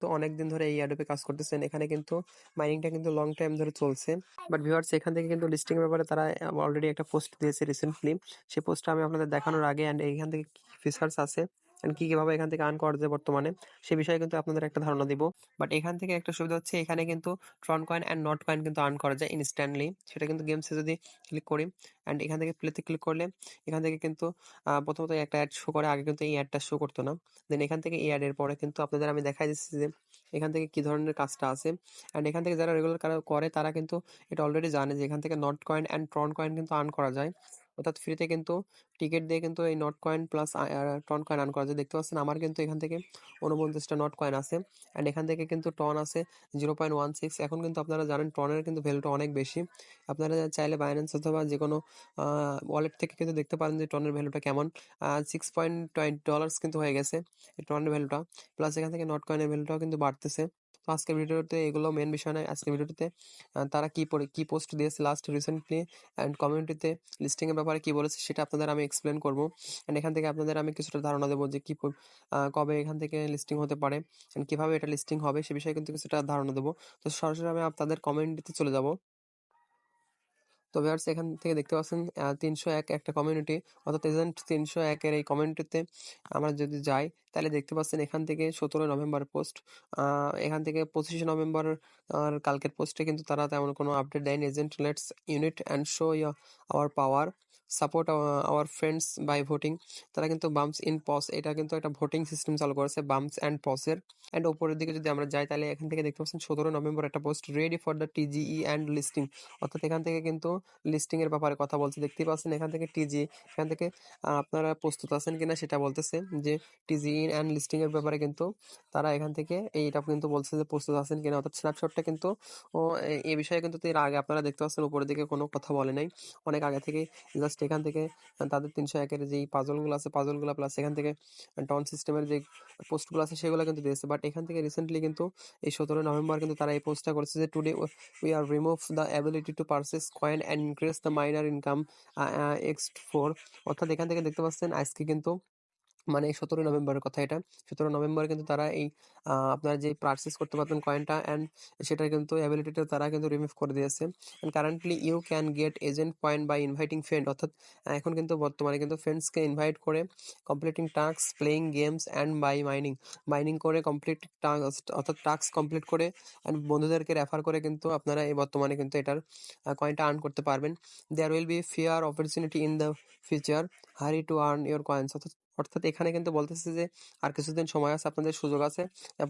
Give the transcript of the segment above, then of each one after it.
তো অনেকদিন ধরে এই অ্যাডোবে কাজ করতেছেন, এখানে কিন্তু মাইনিংটা কিন্তু লং টাইম ধরে চলছে। বাট ভিউয়ার্স, এখান থেকে কিন্তু লিস্টিং এর ব্যাপারে তারা অলরেডি একটা পোস্ট দিয়েছে রিসেন্টলি। সেই পোস্টটা আমি আপনাদের দেখানোর আগে অ্যান্ড এখান থেকে কি ফিচার্স আছে এন্ড কিভাবে এখান থেকে আর্ন করা যায় বর্তমানে, সে বিষয়ে কিন্তু আপনাদের একটা ধারণা দিব। বাট এখান থেকে একটা সুবিধা হচ্ছে, এখানে কিন্তু ট্রন কয়েন অ্যান্ড নট কয়েন কিন্তু আর্ন করা যায় ইনস্ট্যান্টলি। সেটা কিন্তু গেমসে যদি ক্লিক করি অ্যান্ড এখান থেকে প্লেতে ক্লিক করলে এখান থেকে কিন্তু প্রথমত একটা অ্যাড শো করে, আগে কিন্তু এই অ্যাডটা শো করতো না। দেন এখান থেকে এই অ্যাডের পরে কিন্তু আপনাদের আমি দেখাই দিচ্ছি যে এখান থেকে কি ধরনের কাজটা আছে। অ্যান্ড এখান থেকে যারা রেগুলার করে তারা কিন্তু এটা অলরেডি জানে যে এখান থেকে Notcoin and Tron coin কিন্তু আর্ন করা যায়, অর্থাৎ ফ্রিতে কিন্তু টিকিট দিয়ে কিন্তু এই Notcoin plus TON coin earn করা যায়। দেখতে পাচ্ছেন আমার কিন্তু এখান থেকে 49টা নট কয়েন আছে অ্যান্ড এখান থেকে কিন্তু টন আছে 0.16। এখন কিন্তু আপনারা জানেন টনের কিন্তু ভ্যালুটা অনেক বেশি। আপনারা চাইলে বাইন্যান্স অথবা যে কোনো ওয়ালেট থেকে কিন্তু দেখতে পারেন যে টনের ভ্যালুটা কেমন। $6.20 কিন্তু হয়ে গেছে এই টনের ভ্যালুটা, প্লাস এখান থেকে নট কয়েনের ভ্যালুটাও কিন্তু বাড়তেছে। তো আজকের ভিডিওতে এগুলো মেন বিষয় নয়। আজকের ভিডিওতে তারা কি পোস্ট দিয়েছে লাস্ট রিসেন্টলি অ্যান্ড কমিউনিটিতে লিস্টিং এর ব্যাপারে কি বলেছে সেটা আপনাদের আমি এক্সপ্লেন করবো। অ্যান্ড এখান থেকে আপনাদের আমি কিছুটা ধারণা দেবো যে কবে এখান থেকে লিস্টিং হতে পারে অ্যান্ড কিভাবে এটা লিস্টিং হবে সে বিষয়ে কিন্তু কিছুটা ধারণা দেবো। তো সরাসরি আমি আপনাদের কমিউনিটিতে চলে যাব। তো ভিউয়ার্স, এখান থেকে দেখতে পাচ্ছেন 301 একটা কমিউনিটি, অর্থাৎ এজেন্ট 301-এর এই কমিউনিটিতে আমরা যদি যাই তাহলে দেখতে পাচ্ছেন এখান থেকে 17 নভেম্বর পোস্ট। এখান থেকে 25 নভেম্বর কালকের পোস্টে কিন্তু তারা তেমন কোনো আপডেট দেয়নি। Agent let's unite and show our power, support our friends by voting. তারা কিন্তু বাম্পস ইন পস, এটা কিন্তু একটা ভোটিং সিস্টেম চালু করেছে বাম্পস অ্যান্ড পসের। অ্যান্ড উপরের দিকে যদি আমরা যাই তাহলে এখান থেকে দেখতে পাচ্ছেন 17 নভেম্বর একটা post, ready for the টিজিই and listing, অর্থাৎ এখান থেকে কিন্তু লিস্টিং এর ব্যাপারে কথা বলছে। দেখতেই পাচ্ছেন এখান থেকে টিজি, এখান থেকে আপনারা প্রস্তুত আছেন কিনা সেটা বলতেছে যে টিজি ইন অ্যান্ড লিস্টিং এর ব্যাপারে কিন্তু তারা এখান থেকে এইটা কিন্তু বলছে যে প্রস্তুত আছেন কিনা, অর্থাৎ স্ন্যাপশটটা কিন্তু ও এই বিষয়ে কিন্তু এর আগে আপনারা দেখতে পাচ্ছেন উপরের দিকে কোনো কথা বলে নাই, অনেক আগে থেকে জাস্ট এখান থেকে তাদের 301-এর যে পাজলগুলো আছে পাজলগুলো প্লাস এখান থেকে টন সিস্টেমের যে পোস্টগুলো আছে সেগুলো কিন্তু দিয়েছে। বাট এখান থেকে রিসেন্টলি কিন্তু এই 17 নভেম্বর কিন্তু তারা এই পোস্টটা করেছে যে today we are remove the ability to purchase coin and increase the miner income x4। অর্থাৎ এখান থেকে দেখতে পাচ্ছেন আজকে কিন্তু মানে 17 নভেম্বরের কথা এটা। 17 নভেম্বর কিন্তু তারা এই আপনারা যে পারচেজ করতে পারবেন কয়েনটা অ্যান্ড সেটার কিন্তু অ্যাবিলিটিটা তারা কিন্তু রিমুভ করে দিয়েছে। And currently you can get agent point by inviting friend, অর্থাৎ এখন কিন্তু বর্তমানে কিন্তু ফ্রেন্ডসকে ইনভাইট করে completing task, playing games and by mining করে কমপ্লিট টাস্ক, অর্থাৎ টাস্ক কমপ্লিট করে অ্যান্ড বন্ধুদেরকে রেফার করে কিন্তু আপনারা এই বর্তমানে কিন্তু এটার কয়েনটা আর্ন করতে পারবেন। There will be fair opportunity in the future, hurry to earn your coins. অর্থাৎ এখানে কিন্তু বলতেছে যে আর কিছুদিন সময় আছে, আপনাদের সুযোগ আছে।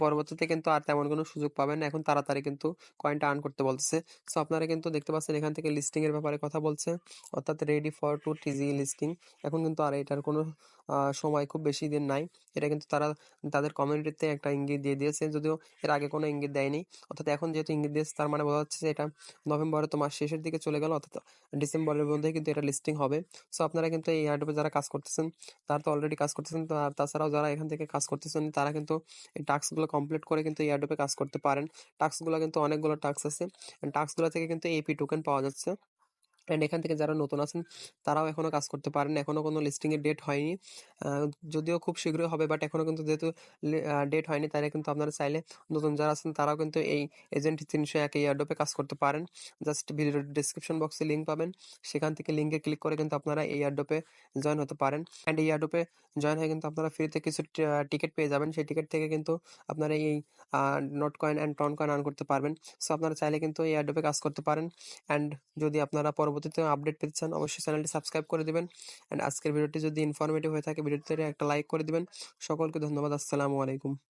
পরবর্তীতে কিন্তু আর তেমন কোনো সুযোগ পাবেন না, এখন তাড়াতাড়ি কিন্তু কয়েনটা আর্ন করতে বলতেছে। সো আপনারা কিন্তু দেখতে পাচ্ছেন এখান থেকে লিস্টিং এর ব্যাপারে কথা বলছে, অর্থাৎ ready for to TG listing. এখন কিন্তু আর এটার কোনো সময় খুব বেশি দিন নাই। এটা কিন্তু তারা তাদের কমিউনিটিতে একটা ইঙ্গিত দিয়ে দিয়েছে, যদিও এর আগে কোনো ইঙ্গিত দেয়নি। অর্থাৎ এখন যেহেতু ইঙ্গিত দিয়েছে তার মানে বোঝা যাচ্ছে যে এটা নভেম্বরে তো মাস শেষের দিকে চলে গেল, অর্থাৎ ডিসেম্বরের মধ্যে কিন্তু এটা লিস্টিং হবে। সো আপনারা কিন্তু এই এয়ারড্রপে যারা কাজ করতেছেন তারা তো অলরেডি কাজ করতেছেন, তো আর তাছাড়াও যারা এখান থেকে কাজ করতেছেন তারা কিন্তু এই টাস্কগুলো কমপ্লিট করে কিন্তু এয়ারড্রপে কাজ করতে পারেন। টাস্কগুলো কিন্তু অনেকগুলো টাস্ক আছে, টাস্কগুলো থেকে কিন্তু এপি টোকেন পাওয়া যাচ্ছে। অ্যান্ড এখান থেকে যারা নতুন আছেন তারাও এখনো কাজ করতে পারেন, এখনো কোনো লিস্টিং এর ডেট হয়নি। যদিও খুব শীঘ্রই হবে, বাট এখনো কিন্তু যেহেতু ডেট হয়নি তাই কিন্তু আপনারা চাইলে নতুন যারা আছেন তারাও কিন্তু এই এজেন্ট 301 এয়ারড্রপে কাজ করতে পারেন। জাস্ট ভিডিওর ডিসক্রিপশন বক্সে লিঙ্ক পাবেন, সেখান থেকে লিঙ্কে ক্লিক করে কিন্তু আপনারা এই এয়ারড্রপে জয়েন হতে পারেন। অ্যান্ড এই এয়ারড্রপে জয়েন হয়ে কিন্তু আপনারা ফ্রিতে কিছু টিকিট পেয়ে যাবেন, সেই টিকিট থেকে কিন্তু আপনারা এই Notcoin and TON coin earn করতে পারবেন। সো আপনারা চাইলে কিন্তু এই এয়ারড্রপে কাজ করতে পারেন। অ্যান্ড যদি আপনারা পরবর্তীতে আপডেট পেতে চান অবশ্যই চ্যানেলটি সাবস্ক্রাইব করে দিবেন। অ্যান্ড আজকের ভিডিওটি যদি ইনফরমেটিভ হয়ে থাকে ভিডিওটিতে একটা লাইক করে দিবেন। সকলকে ধন্যবাদ। আসসালামু আলাইকুম।